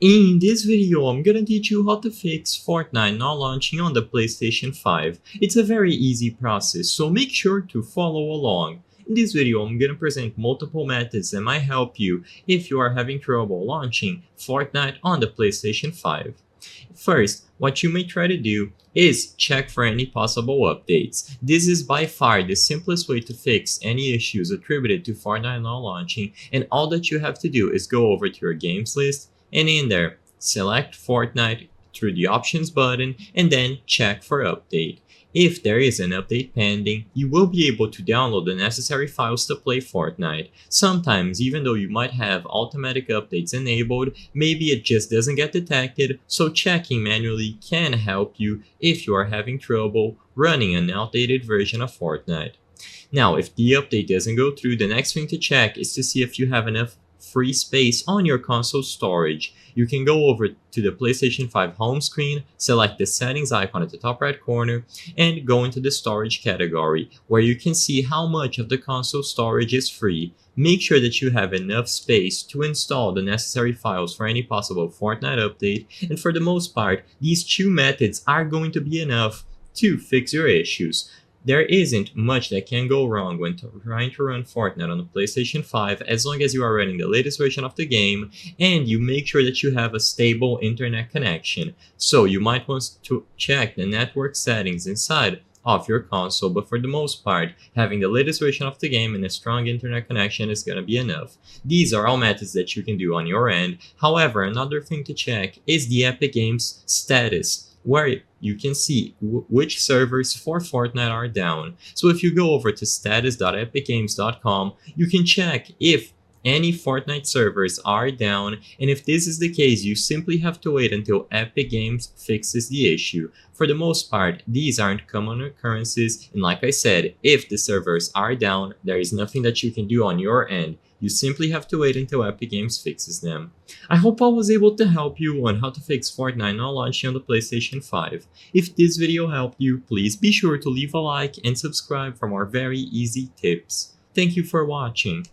In this video, I'm gonna teach you how to fix Fortnite not launching on the PlayStation 5. It's a very easy process, so make sure to follow along. In this video, I'm gonna present multiple methods that might help you if you are having trouble launching Fortnite on the PlayStation 5. First, what you may try to do is check for any possible updates. This is by far the simplest way to fix any issues attributed to Fortnite not launching, and all that you have to do is go over to your games list and in there, select Fortnite through the options button and then check for update. If there is an update pending, you will be able to download the necessary files to play Fortnite. Sometimes, even though you might have automatic updates enabled, maybe it just doesn't get detected, so checking manually can help you if you are having trouble running an outdated version of Fortnite. Now, if the update doesn't go through, the next thing to check is to see if you have enough free space on your console storage. You can go over to the PlayStation 5 home screen, select the settings icon at the top right corner, and go into the storage category, where you can see how much of the console storage is free. Make sure that you have enough space to install the necessary files for any possible Fortnite update, and for the most part, these two methods are going to be enough to fix your issues. There isn't much that can go wrong when trying to run Fortnite on the PlayStation 5 as long as you are running the latest version of the game and you make sure that you have a stable internet connection. So you might want to check the network settings inside of your console, but for the most part, having the latest version of the game and a strong internet connection is going to be enough. These are all methods that you can do on your end. However, another thing to check is the Epic Games status, where you can see which servers for Fortnite are down. So if you go over to status.epicgames.com, you can check if any Fortnite servers are down, and if this is the case, you simply have to wait until Epic Games fixes the issue. For the most part, these aren't common occurrences, and like I said, if the servers are down, there is nothing that you can do on your end. You simply have to wait until Epic Games fixes them. I hope I was able to help you on how to fix Fortnite not launching on the PlayStation 5. If this video helped you, please be sure to leave a like and subscribe for more very easy tips. Thank you for watching.